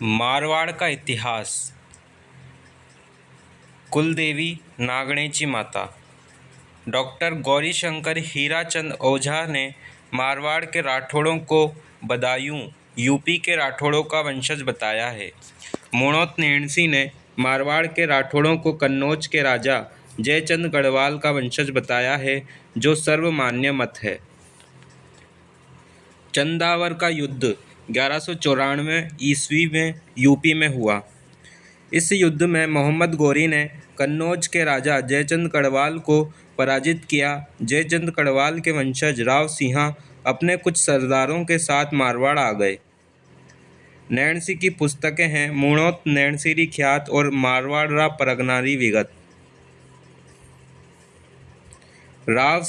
मारवाड़ का इतिहास। कुलदेवी नागणेची माता। डॉक्टर गौरीशंकर हीराचंद ओझा ने मारवाड़ के राठौड़ों को बदायूं यूपी के राठौड़ों का वंशज बताया है। मुणोत नेणसी ने मारवाड़ के राठौड़ों को कन्नौज के राजा जयचंद गढ़वाल का वंशज बताया है, जो सर्वमान्य मत है। चंदावर का युद्ध 1194 ईस्वी में यूपी में हुआ। इस युद्ध में मोहम्मद गोरी ने कन्नौज के राजा जयचंद गढ़वाल को पराजित किया। जयचंद गढ़वाल के वंशज राव सिंह अपने कुछ सरदारों के साथ मारवाड़ आ गए। नैणसी की पुस्तकें हैं मुणोत नैणसीरी ख्यात और मारवाड़ा परगनारी विगत। राव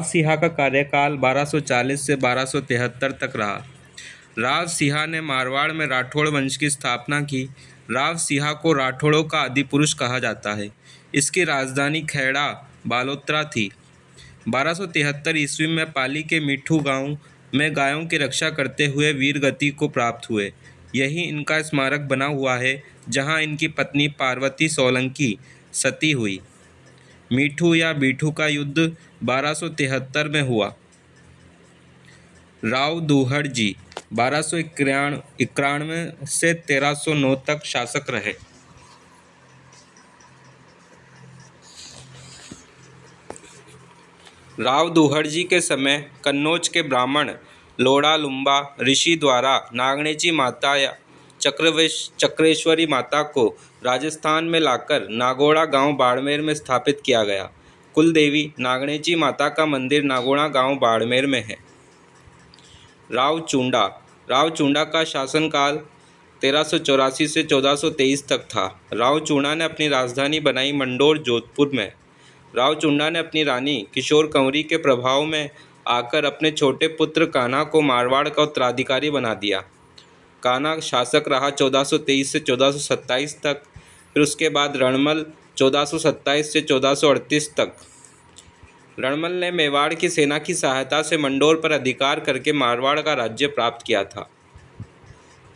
सिंह का कार्यकाल 1240 से 1273 तक रहा। राव सिंह ने मारवाड़ में राठौड़ वंश की स्थापना की। राव सिंह को राठौड़ों का आदिपुरुष कहा जाता है। इसकी राजधानी खेड़ा बालोतरा थी। 1273 ईस्वी में पाली के मिठू गांव में गायों की रक्षा करते हुए वीरगति को प्राप्त हुए। यही इनका स्मारक बना हुआ है, जहां इनकी पत्नी पार्वती सोलंकी सती हुई। मिठू या बीठू का युद्ध 1273 में हुआ। राव दुहड़जी 1291 से 1309 तक शासक रहे। राव दुहड़जी के समय कन्नौज के ब्राह्मण लोड़ा लुम्बा ऋषि द्वारा नागणेची माता या चक्रेश्वरी माता को राजस्थान में लाकर नागोड़ा गांव बाड़मेर में स्थापित किया गया। कुलदेवी नागणेची माता का मंदिर नागोड़ा गांव बाड़मेर में है। राव चूंडा का शासनकाल 1384 से 1423 तक था। राव चूंडा ने अपनी राजधानी बनाई मंडोर जोधपुर में। राव चूंडा ने अपनी रानी किशोर कंवरी के प्रभाव में आकर अपने छोटे पुत्र कान्हा को मारवाड़ का उत्तराधिकारी बना दिया। कान्हा शासक रहा 1423 से 1427 तक। फिर उसके बाद रणमल 1427 से 1438 तक। रणमल ने मेवाड़ की सेना की सहायता से मंडोर पर अधिकार करके मारवाड़ का राज्य प्राप्त किया था।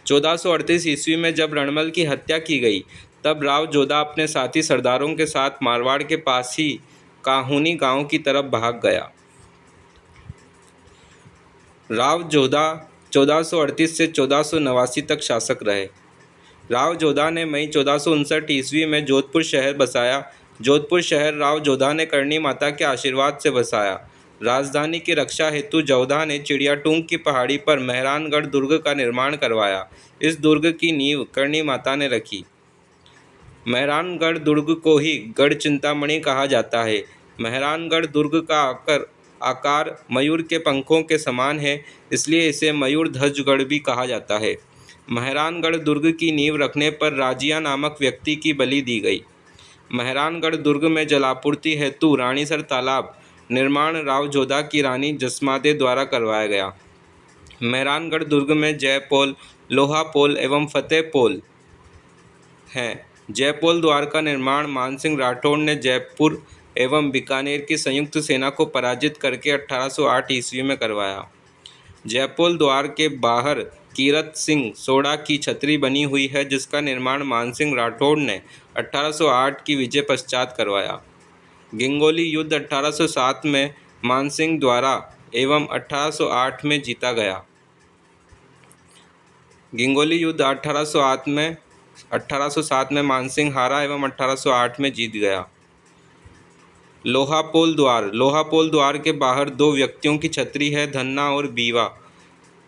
1438 ईस्वी में जब रणमल की हत्या की गई, तब राव जोधा अपने साथी सरदारों के साथ मारवाड़ के पास ही काहुनी गांव की तरफ भाग गया। राव जोधा 1438 से 1489 तक शासक रहे। राव जोधा ने मई 1459 ईस्वी में जोधपुर शहर बसाया। जोधपुर शहर राव जोधा ने करणी माता के आशीर्वाद से बसाया। राजधानी की रक्षा हेतु जोधा ने चिड़ियाटूंग की पहाड़ी पर मेहरानगढ़ दुर्ग का निर्माण करवाया। इस दुर्ग की नींव करणी माता ने रखी। मेहरानगढ़ दुर्ग को ही गढ़ चिंतामणि कहा जाता है। मेहरानगढ़ दुर्ग का आकार मयूर के पंखों के समान है, इसलिए इसे मयूर ध्वजगढ़ भी कहा जाता है। मेहरानगढ़ दुर्ग की नींव रखने पर राजिया नामक व्यक्ति की बलि दी गई। मेहरानगढ़ दुर्ग में जलापूर्ति हेतु रानीसर तालाब निर्माण राव जोधा की रानी जसमादे द्वारा करवाया गया। मेहरानगढ़ दुर्ग में जयपोल, लोहा पोल एवं फतेह पोल हैं। जयपोल द्वार का निर्माण मानसिंह राठौड़ ने जयपुर एवं बीकानेर की संयुक्त सेना को पराजित करके 1808 ईस्वी में करवाया। जयपोल द्वार के बाहर कीरत सिंह सोड़ा की छतरी बनी हुई है, जिसका निर्माण मानसिंह राठौड़ ने 1808 की विजय पश्चात करवाया। गिंगोली युद्ध 1807 में मानसिंह द्वारा एवं 1808 में जीता गया। गिंगोली युद्ध 1807 में मानसिंह हारा एवं 1808 में जीत गया। लोहापोल द्वार के बाहर दो व्यक्तियों की छतरी है, धन्ना और बीवा,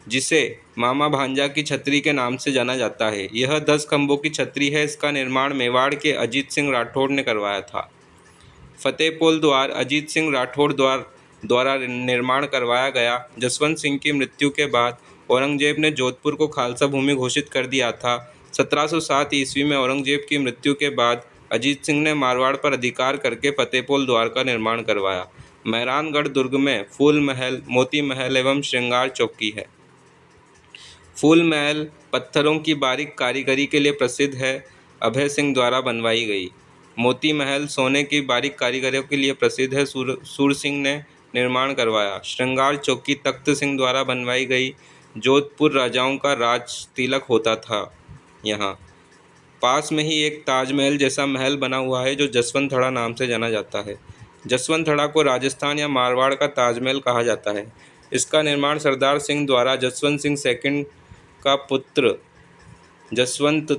जिसे मामा भांजा की छतरी के नाम से जाना जाता है। यह 10 खंभों की छतरी है। इसका निर्माण मेवाड़ के अजीत सिंह राठौड़ ने करवाया था। फतेहपोल द्वार अजीत सिंह राठौड़ द्वारा निर्माण करवाया गया। जसवंत सिंह की मृत्यु के बाद औरंगजेब ने जोधपुर को खालसा भूमि घोषित कर दिया था। 1707 ईस्वी में औरंगजेब की मृत्यु के बाद अजीत सिंह ने मारवाड़ पर अधिकार करके फतेहपोल द्वार का निर्माण करवाया। मेहरानगढ़ दुर्ग में फूल महल, मोती महल एवं श्रृंगार चौकी है। फूल महल पत्थरों की बारीक कारीगरी के लिए प्रसिद्ध है, अभय सिंह द्वारा बनवाई गई। मोती महल सोने की बारीक कारीगरी के लिए प्रसिद्ध है, सूर सिंह ने निर्माण करवाया। श्रृंगार चौकी तख्त सिंह द्वारा बनवाई गई। जोधपुर राजाओं का राज तिलक होता था। यहाँ पास में ही एक ताजमहल जैसा महल बना हुआ है जो जसवंत थड़ा नाम से जाना जाता है। जसवंत थड़ा को राजस्थान या मारवाड़ का ताजमहल कहा जाता है। इसका निर्माण सरदार सिंह द्वारा जसवंत सिंह सेकंड का पुत्र जसवंत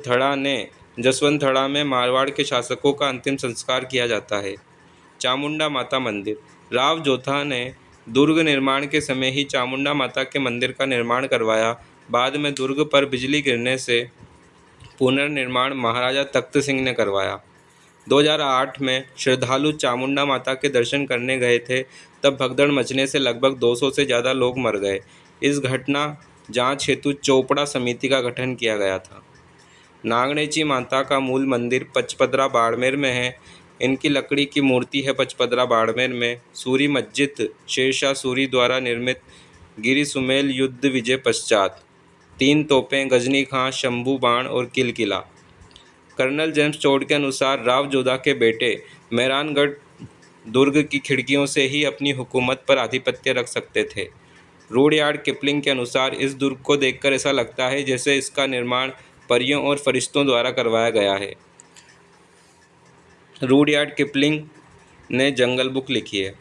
थड़ा में मारवाड़ के शासकों का अंतिम संस्कार किया जाता है। चामुंडा माता मंदिर। राव जोधा ने दुर्ग निर्माण के समय ही चामुंडा माता के मंदिर का निर्माण करवाया। बाद में दुर्ग पर बिजली गिरने से पुनर्निर्माण महाराजा तख्त सिंह ने करवाया। 2008 में श्रद्धालु चामुंडा माता के दर्शन करने गए थे, तब भगदड़ मचने से लगभग 200 से ज़्यादा लोग मर गए। इस घटना जांच हेतु चोपड़ा समिति का गठन किया गया था। नागणेची माता का मूल मंदिर पचपदरा बाड़मेर में है। इनकी लकड़ी की मूर्ति है पचपदरा बाड़मेर में। सूरी मस्जिद शेरशाह सूरी द्वारा निर्मित गिरी सुमेल युद्ध विजय पश्चात 3 तोपें, गजनी खां, शंभू बाण और किलकिला। कर्नल जेम्स टोड के अनुसार राव जोधा के बेटे मेहरानगढ़ दुर्ग की खिड़कियों से ही अपनी हुकूमत पर आधिपत्य रख सकते थे। रूडयार्ड किपलिंग के अनुसार इस दुर्ग को देखकर ऐसा लगता है जैसे इसका निर्माण परियों और फरिश्तों द्वारा करवाया गया है। रूडयार्ड किपलिंग ने जंगल बुक लिखी है।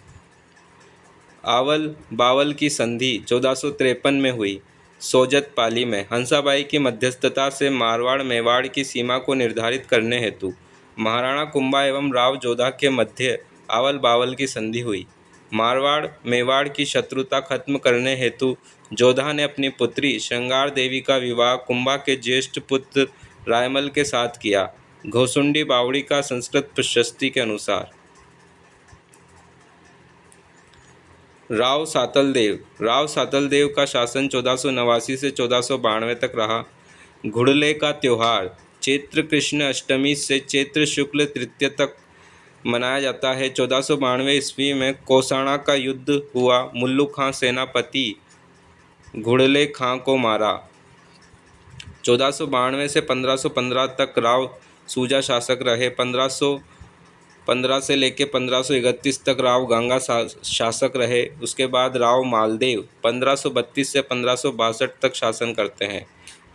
आवल बावल की संधि 1453 में हुई। सोजत पाली में हंसाबाई की मध्यस्थता से मारवाड़ मेवाड़ की सीमा को निर्धारित करने हेतु महाराणा कुंभा एवं राव जोधा के मध्य आवल बावल की संधि हुई। मारवाड़ मेवाड़ की शत्रुता खत्म करने हेतु जोधा ने अपनी पुत्री श्रृंगार देवी का विवाह कुंभा के ज्येष्ठ पुत्र रायमल के साथ किया। घोसुंडी बावड़ी का संस्कृत प्रशस्ति के अनुसार। राव सातल देव का शासन 1489 से 1492 तक रहा। घुड़ले का त्यौहार चैत्र कृष्ण अष्टमी से चैत्र शुक्ल तृतीय तक मनाया जाता है। 1492 ईस्वी में कोसाणा का युद्ध हुआ। मुल्लू खां सेनापति घुड़ले खां को मारा। 1492 से 1515 तक राव सूजा शासक रहे। 1515 से लेकर 1531 तक राव गंगा शासक रहे। उसके बाद राव मालदेव 1532 से 1562 तक शासन करते हैं।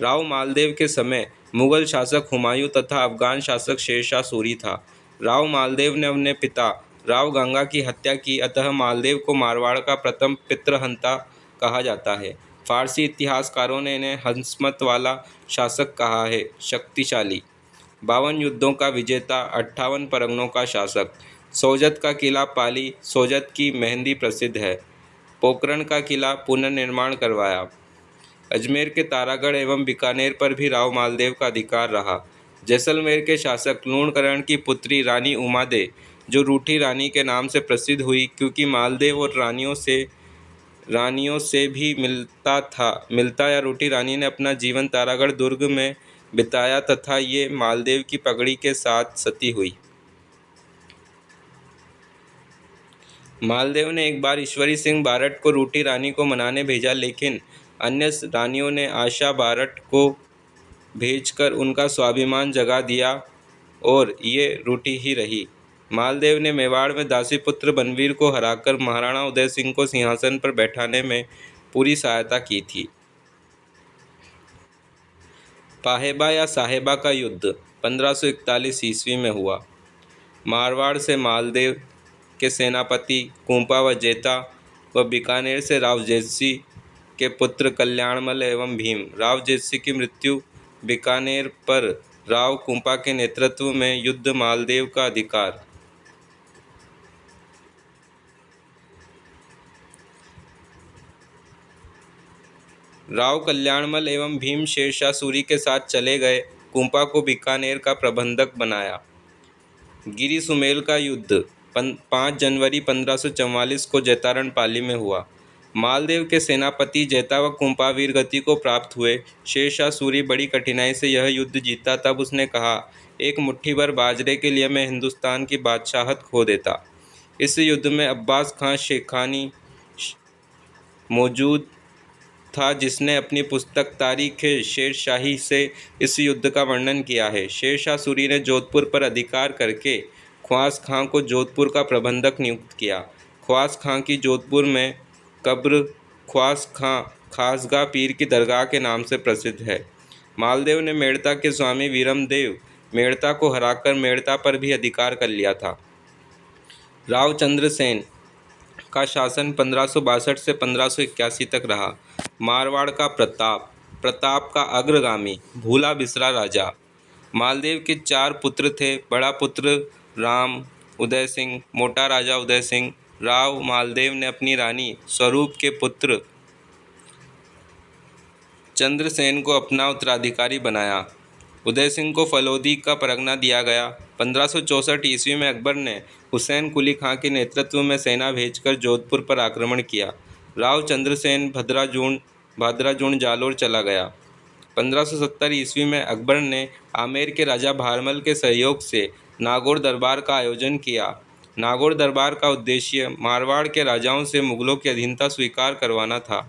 राव मालदेव के समय मुगल शासक हुमायूं तथा अफगान शासक शेरशाह सूरी था। राव मालदेव ने अपने पिता राव गंगा की हत्या की, अतः मालदेव को मारवाड़ का प्रथम पितृहंता कहा जाता है। फारसी इतिहासकारों ने इन्हें हंसमत वाला शासक कहा है। शक्तिशाली 52 युद्धों का विजेता, 58 परगनों का शासक। सोजत का किला पाली सोजत की मेहंदी प्रसिद्ध है। पोखरण का किला पुनर्निर्माण करवाया। अजमेर के तारागढ़ एवं बीकानेर पर भी राव मालदेव का अधिकार रहा। जैसलमेर के शासक लूणकरण की पुत्री रानी उमादे, जो रूठी रानी के नाम से प्रसिद्ध हुई क्योंकि मालदेव और रानियों से भी मिलता या रूठी रानी ने अपना जीवन तारागढ़ दुर्ग में बिताया तथा ये मालदेव की पगड़ी के साथ सती हुई। मालदेव ने एक बार ईश्वरी सिंह बारठ को रूठी रानी को मनाने भेजा, लेकिन अन्य रानियों ने आशा बारठ को भेजकर उनका स्वाभिमान जगा दिया और ये रूठी ही रही। मालदेव ने मेवाड़ में दासीपुत्र बनवीर को हराकर महाराणा उदय सिंह को सिंहासन पर बैठाने में पूरी सहायता की थी। पाहेबा या साहेबा का युद्ध 1541 ईस्वी में हुआ। मारवाड़ से मालदेव के सेनापति कुंपा व जेता व बीकानेर से राव जेतसी के पुत्र कल्याणमल एवं भीम। राव जेतसी की मृत्यु बीकानेर पर राव कुंपा के नेतृत्व में युद्ध। मालदेव का अधिकार। राव कल्याणमल एवं भीम शेरशाह सूरी के साथ चले गए। कुंपा को बीकानेर का प्रबंधक बनाया। गिरी सुमेल का युद्ध 5 जनवरी 1544 को जैतारण पाली में हुआ। मालदेव के सेनापति जेता व कुंपा वीर गति को प्राप्त हुए। शेरशाह सूरी बड़ी कठिनाई से यह युद्ध जीता। तब उसने कहा, एक मुट्ठी भर बाजरे के लिए मैं हिंदुस्तान की बादशाहत खो देता। इस युद्ध में अब्बास खां शेखानी मौजूद था, जिसने अपनी पुस्तक तारीख शेरशाही से इस युद्ध का वर्णन किया है। शेरशाह सूरी ने जोधपुर पर अधिकार करके ख्वास खां को जोधपुर का प्रबंधक नियुक्त किया। ख्वास खां की जोधपुर में कब्र ख्वास खां खासगा पीर की दरगाह के नाम से प्रसिद्ध है। मालदेव ने मेड़ता के स्वामी वीरमदेव मेड़ता को हराकर मेड़ता पर भी अधिकार कर लिया था। राव चंद्रसेन का शासन 1562 से 1581 तक रहा। मारवाड़ का प्रताप प्रताप का अग्रगामी भूला बिसरा राजा। मालदेव के 4 पुत्र थे। बड़ा पुत्र राम उदय सिंह, मोटा राजा उदय सिंह। राव मालदेव ने अपनी रानी स्वरूप के पुत्र चंद्रसेन को अपना उत्तराधिकारी बनाया। उदय सिंह को फलोदी का परगना दिया गया। 1564 ईस्वी में अकबर ने हुसैन कुली खां के नेतृत्व में सेना भेजकर जोधपुर पर आक्रमण किया। राव चंद्रसेन भादराजून जालोर चला गया। 1570 ईस्वी में अकबर ने आमेर के राजा भारमल के सहयोग से नागौर दरबार का आयोजन किया। नागौर दरबार का उद्देश्य मारवाड़ के राजाओं से मुगलों की अधीनता स्वीकार करवाना था।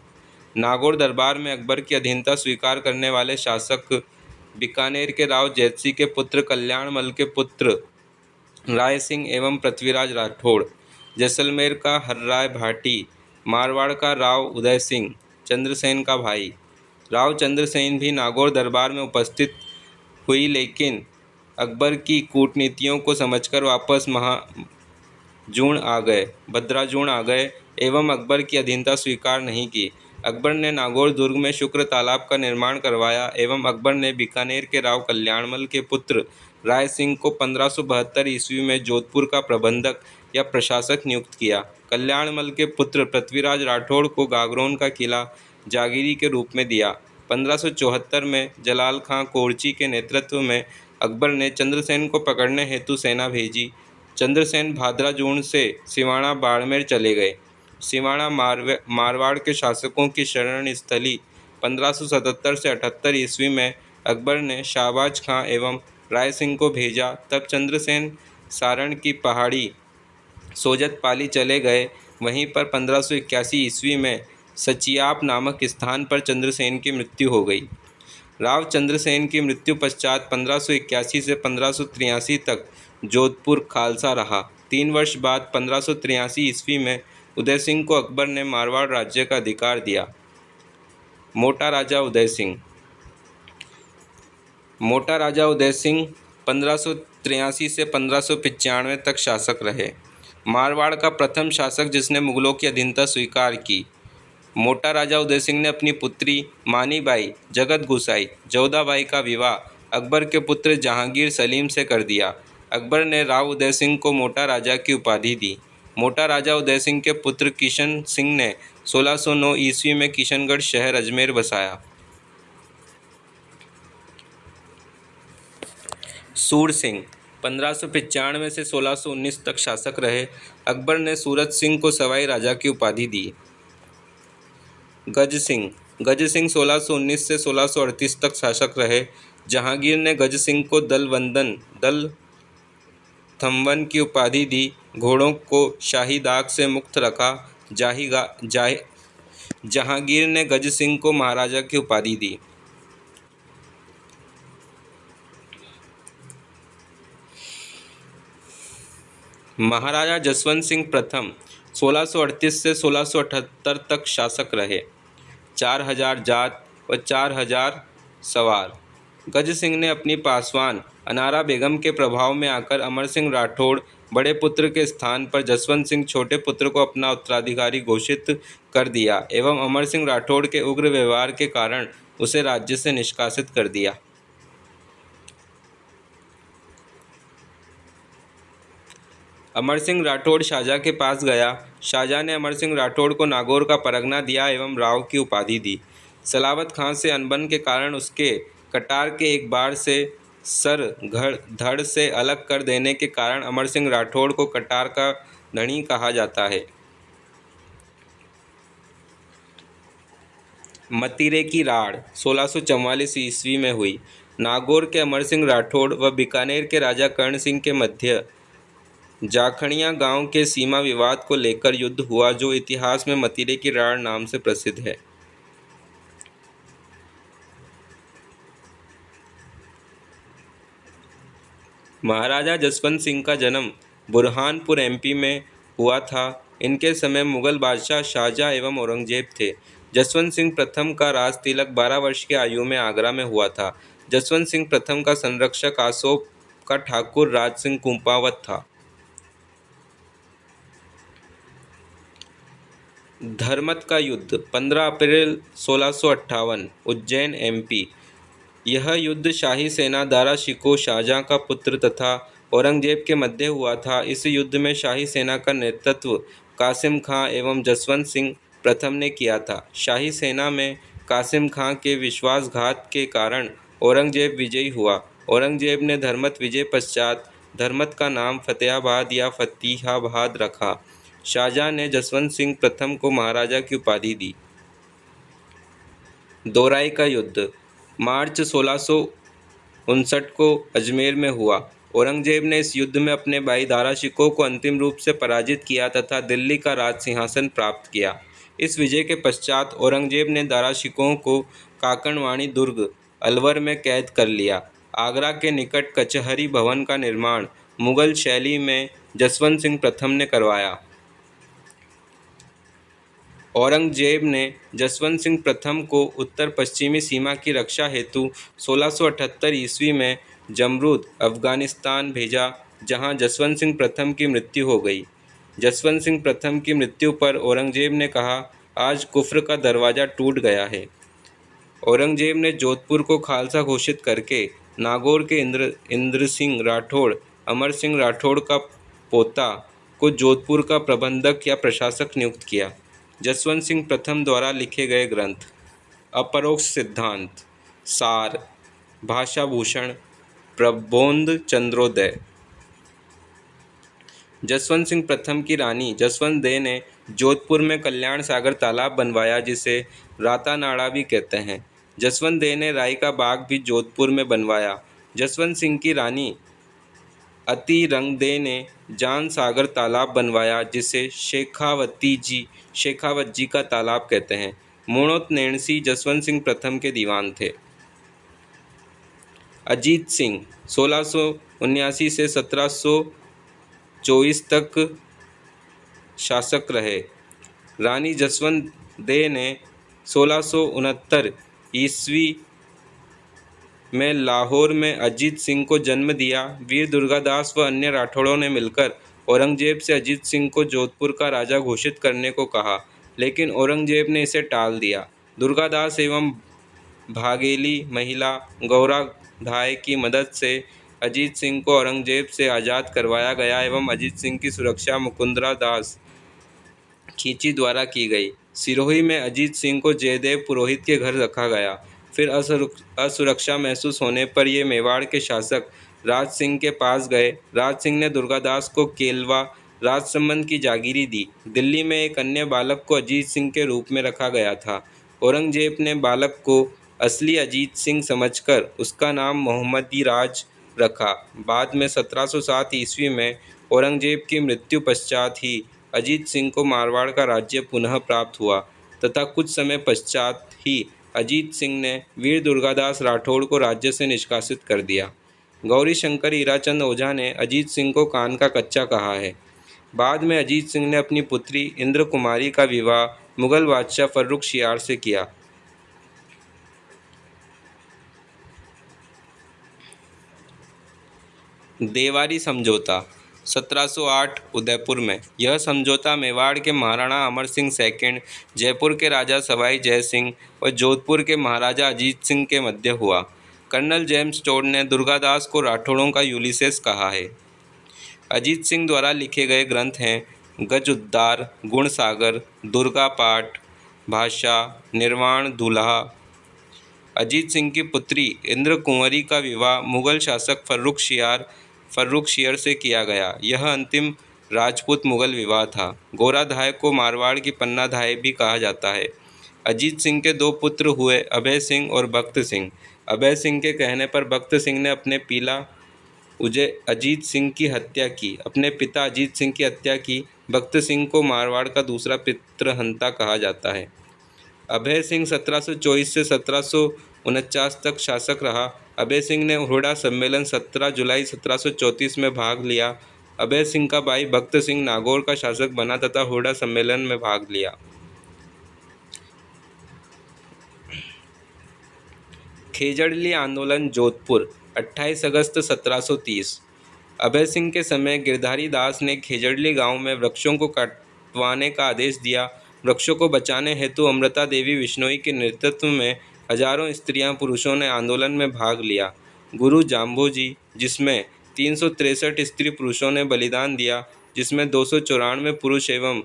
नागौर दरबार में अकबर की अधीनता स्वीकार करने वाले शासक बीकानेर के राव जैतसी के पुत्र कल्याणमल के पुत्र राय सिंह एवं पृथ्वीराज राठौड़, जैसलमेर का हर्राय भाटी, मारवाड़ का राव उदय सिंह, चंद्रसेन का भाई। राव चंद्रसेन भी नागौर दरबार में उपस्थित हुई, लेकिन अकबर की कूटनीतियों को समझकर वापस भद्राजून आ गए एवं अकबर की अधीनता स्वीकार नहीं की। अकबर ने नागौर दुर्ग में शुक्र तालाब का निर्माण करवाया एवं अकबर ने बीकानेर के राव कल्याणमल के पुत्र राय सिंह को 1572 ईस्वी में जोधपुर का प्रबंधक या प्रशासक नियुक्त किया। कल्याणमल के पुत्र पृथ्वीराज राठौड़ को गागरोन का किला जागीरी के रूप में दिया। 1574 में जलाल खां कोरची के नेतृत्व में अकबर ने चंद्रसेन को पकड़ने हेतु सेना भेजी। चंद्रसेन भादराजून से सिवाना बाड़मेर चले गए। सिवाना मारवाड़ के शासकों की शरण स्थली। 1577 से 78 ईस्वी में अकबर ने शाहबाज खां एवं राय सिंह को भेजा। तब चंद्रसेन सारण की पहाड़ी सोजत पाली चले गए। वहीं पर 1581 ईस्वी में सचियाप नामक स्थान पर चंद्रसेन की मृत्यु हो गई। राव चंद्रसेन की मृत्यु पश्चात 1581 से 1583 तक जोधपुर खालसा रहा। 3 वर्ष बाद 1583 ईस्वी में उदय सिंह को अकबर ने मारवाड़ राज्य का अधिकार दिया। मोटा राजा उदय सिंह 1583 से 1595 तक शासक रहे। मारवाड़ का प्रथम शासक जिसने मुगलों की अधीनता स्वीकार की। मोटा राजा उदय सिंह ने अपनी पुत्री मानीबाई जगत गुसाई जोधाबाई का विवाह अकबर के पुत्र जहांगीर सलीम से कर दिया। अकबर ने राव उदय सिंह को मोटा राजा की उपाधि दी। मोटा राजा उदय सिंह के पुत्र किशन सिंह ने 1609 ईस्वी में किशनगढ़ शहर अजमेर बसाया। सूर सिंह 1595 से 1619 तक शासक रहे। अकबर ने सूरत सिंह को सवाई राजा की उपाधि दी। गज सिंह 1619 से 1638 तक शासक रहे। जहांगीर ने गज सिंह को दल थम्वन की उपाधि दी। घोड़ों को शाही दाग से मुक्त रखा। जहांगीर ने गज सिंह को महाराजा की उपाधि दी। महाराजा जसवंत सिंह प्रथम 1638 से 1678 तक शासक रहे। 4000 जात व 4000 सवार। गज सिंह ने अपनी पासवान अनारा बेगम के प्रभाव में आकर अमर सिंह राठौड़ बड़े पुत्र के स्थान पर जसवंत सिंह छोटे पुत्र को अपना उत्तराधिकारी घोषित कर दिया एवं अमर सिंह राठौड़ के उग्र व्यवहार के कारण उसे राज्य से निष्कासित कर दिया। अमर सिंह राठौड़ शाहजहाँ के पास गया। शाहजहाँ ने अमर सिंह राठौड़ को नागौर का परगना दिया एवं राव की उपाधि दी। सलावत खां से अनबन के कारण उसके कटार के एक बार से सर धड़ से अलग कर देने के कारण अमर सिंह राठौड़ को कटार का धनी कहा जाता है। मतीरे की राड़ 1644 ईस्वी में हुई। नागौर के अमर सिंह राठौड़ व बीकानेर के राजा कर्ण सिंह के मध्य जाखणिया गांव के सीमा विवाद को लेकर युद्ध हुआ, जो इतिहास में मतीरे की राड़ नाम से प्रसिद्ध है। महाराजा जसवंत सिंह का जन्म बुरहानपुर एमपी में हुआ था। इनके समय मुगल बादशाह शाहजहाँ एवं औरंगजेब थे। जसवंत सिंह प्रथम का राज तिलक 12 वर्ष की आयु में आगरा में हुआ था। जसवंत सिंह प्रथम का संरक्षक आसोप का ठाकुर राज सिंह कुंपावत था। धर्मत का युद्ध 15 अप्रैल 1658 उज्जैन एमपी। यह युद्ध शाही सेना दारा शिकोह शाहजहां का पुत्र तथा औरंगजेब के मध्य हुआ था। इस युद्ध में शाही सेना का नेतृत्व कासिम खां एवं जसवंत सिंह प्रथम ने किया था। शाही सेना में कासिम खां के विश्वासघात के कारण औरंगजेब विजयी हुआ। औरंगजेब ने धर्मत विजय पश्चात धर्मत का नाम फतेहाबाद या फतीहाबाद रखा। शाहजहां ने जसवंत सिंह प्रथम को महाराजा की उपाधि दी। दोराई का युद्ध मार्च 1659 को अजमेर में हुआ। औरंगजेब ने इस युद्ध में अपने भाई दारा शिकोह को अंतिम रूप से पराजित किया तथा दिल्ली का राज सिंहासन प्राप्त किया। इस विजय के पश्चात औरंगजेब ने दारा शिकोह को काकड़वाणी दुर्ग अलवर में कैद कर लिया। आगरा के निकट कचहरी भवन का निर्माण मुगल शैली में जसवंत सिंह प्रथम ने करवाया। औरंगजेब ने जसवंत सिंह प्रथम को उत्तर पश्चिमी सीमा की रक्षा हेतु 1678 ईस्वी में जमरूद अफगानिस्तान भेजा, जहां जसवंत सिंह प्रथम की मृत्यु हो गई। जसवंत सिंह प्रथम की मृत्यु पर औरंगजेब ने कहा, आज कुफ्र का दरवाज़ा टूट गया है। औरंगजेब ने जोधपुर को खालसा घोषित करके नागौर के इंद्र सिंह राठौड़, अमर सिंह राठौड़ का पोता, को जोधपुर का प्रबंधक या प्रशासक नियुक्त किया। जसवंत सिंह प्रथम द्वारा लिखे गए ग्रंथ अपरोक्ष सिद्धांत, सार, भाषाभूषण, प्रबोध चंद्रोदय। जसवंत सिंह प्रथम की रानी जसवंत दे ने जोधपुर में कल्याण सागर तालाब बनवाया, जिसे रातानाड़ा भी कहते हैं। जसवंत दे ने राई का बाग भी जोधपुर में बनवाया। जसवंत सिंह की रानी अति रंग दे ने जान सागर तालाब बनवाया, जिसे शेखावत जी का तालाब कहते हैं। मोणोत नेणसी जसवंत सिंह प्रथम के दीवान थे। अजीत सिंह 1679 से 1724 तक शासक रहे। रानी जसवंत दे ने 1669 ईस्वी में लाहौर में अजीत सिंह को जन्म दिया। वीर दुर्गादास व अन्य राठौड़ों ने मिलकर औरंगजेब से अजीत सिंह को जोधपुर का राजा घोषित करने को कहा, लेकिन औरंगजेब ने इसे टाल दिया। दुर्गादास एवं भागेली महिला गौरा धाय की मदद से अजीत सिंह को औरंगजेब से आज़ाद करवाया गया एवं अजीत सिंह की सुरक्षा मुकुंदरा दास खींची द्वारा की गई। सिरोही में अजीत सिंह को जयदेव पुरोहित के घर रखा गया। फिर असुरक्षा महसूस होने पर ये मेवाड़ के शासक राज सिंह के पास गए। राज सिंह ने दुर्गादास को केलवा राजसमंद की जागीरी दी। दिल्ली में एक अन्य बालक को अजीत सिंह के रूप में रखा गया था। औरंगजेब ने बालक को असली अजीत सिंह समझकर उसका नाम मोहम्मदी राज रखा। बाद में 1707 ईस्वी में औरंगजेब की मृत्यु पश्चात ही अजीत सिंह को मारवाड़ का राज्य पुनः प्राप्त हुआ तथा कुछ समय पश्चात ही अजीत सिंह ने वीर दुर्गादास राठौड़ को राज्य से निष्कासित कर दिया। गौरी शंकर हीराचंद ओझा ने अजीत सिंह को कान का कच्चा कहा है। बाद में अजीत सिंह ने अपनी पुत्री इंद्र कुमारी का विवाह मुगल बादशाह फर्रुख शियार से किया। देवारी समझौता 1708 उदयपुर में। यह समझौता मेवाड़ के महाराणा अमर सिंह सेकंड, जयपुर के राजा सवाई जय सिंह और जोधपुर के महाराजा अजीत सिंह के मध्य हुआ। कर्नल जेम्स टोड ने दुर्गादास को राठौड़ों का यूलिसेस कहा है। अजीत सिंह द्वारा लिखे गए ग्रंथ हैं गज उद्धार, गुण सागर, दुर्गा पाठ, भाषा, निर्वाण दूल्हा। अजीत सिंह की पुत्री इंद्र कुंवरी का विवाह मुगल शासक फर्रुख शियर से किया गया। यह अंतिम राजपूत मुगल विवाह था। गोरा धाय को मारवाड़ की पन्ना धाय भी कहा जाता है। अजीत सिंह के दो पुत्र हुए, अभय सिंह और भक्त सिंह। अभय सिंह के कहने पर भक्त सिंह ने अपने पिता अजीत सिंह की हत्या की। भक्त सिंह को मारवाड़ का दूसरा पितृहंता कहा जाता है। अभय सिंह 1724 से 1749 तक शासक रहा। अभय सिंह ने हुड़ा सम्मेलन 17 जुलाई 1734 में भाग लिया। अभय सिंह का भाई भक्त सिंह नागौर का शासक बना तथा हुड़ा सम्मेलन में भाग लिया। खेजड़ली आंदोलन जोधपुर 28 अगस्त 1730। अभय सिंह के समय गिरधारी दास ने खेजड़ली गांव में वृक्षों को काटवाने का आदेश दिया। वृक्षों को बचाने हेतु अमृता देवी बिश्नोई के नेतृत्व में हजारों स्त्रियां पुरुषों ने आंदोलन में भाग लिया। गुरु जाम्भोजी, जिसमें 363 स्त्री पुरुषों ने बलिदान दिया, जिसमें 294 पुरुष एवं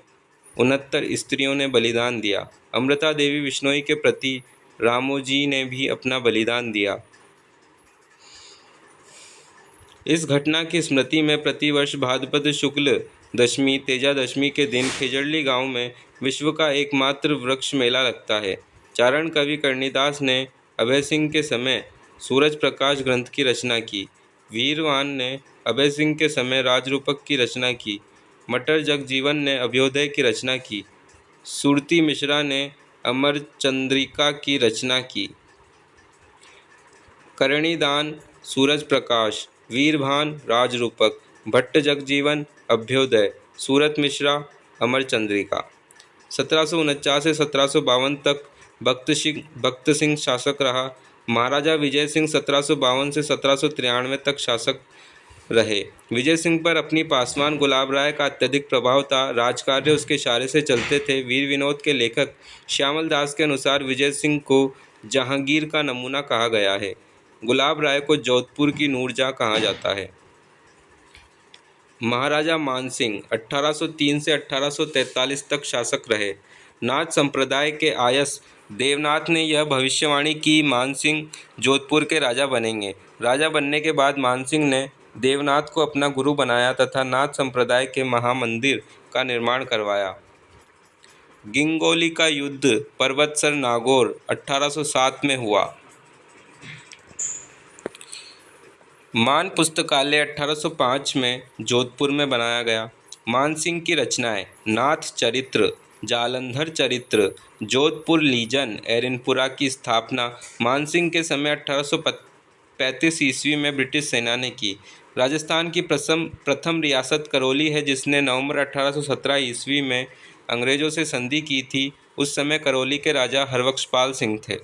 69 स्त्रियों ने बलिदान दिया। अमृता देवी बिश्नोई के प्रति रामोजी ने भी अपना बलिदान दिया। इस घटना की स्मृति में प्रतिवर्ष भाद्रपद शुक्ल दशमी तेजा दशमी के दिन खेजड़ली गांव में विश्व का एकमात्र वृक्ष मेला लगता है। चारण कवि कर्णिदास ने अभय सिंह के समय सूरज प्रकाश ग्रंथ की रचना की। वीरवान ने अभय सिंह के समय राजरूपक की रचना की। मटर जगजीवन ने अभ्युदय की रचना की। सुरती मिश्रा ने अमर चंद्रिका की रचना की। करणीदान सूरज प्रकाश, वीरभान राजरूपक, भट्ट जगजीवन अभ्युदय, सूरत मिश्रा अमर चंद्रिका। 1749 से 1752 तक भक्त सिंह शासक रहा। महाराजा विजय सिंह 1752 से 1793 तक शासक रहे। विजय सिंह पर अपनी पासवान गुलाब राय का अत्यधिक प्रभाव था। राजकार्य उसके इशारे से चलते थे। वीर विनोद के लेखक श्यामल दास के अनुसार विजय सिंह को जहांगीर का नमूना कहा गया है। गुलाब राय को जोधपुर की नूरजहां कहा जाता है। महाराजा मानसिंह 1803 से 1843 तक शासक रहे। नाथ संप्रदाय के आयस देवनाथ ने यह भविष्यवाणी की मानसिंह जोधपुर के राजा बनेंगे। राजा बनने के बाद मानसिंह ने देवनाथ को अपना गुरु बनाया तथा नाथ संप्रदाय के महामंदिर का निर्माण करवाया। गिंगोली का युद्ध पर्वतसर नागौर 1807 में हुआ। मान पुस्तकालय 1805 में जोधपुर में बनाया गया। मानसिंह की रचनाएं: नाथ चरित्र, जालंधर चरित्र, जोधपुर लीजन, एरनपुरा की स्थापना। मानसिंह के समय 1835 ईस्वी में ब्रिटिश सेना ने की। राजस्थान की प्रथम रियासत करौली है, जिसने नवंबर 1817 ईस्वी में अंग्रेजों से संधि की थी। उस समय करौली के राजा हरबख्शपाल सिंह थे।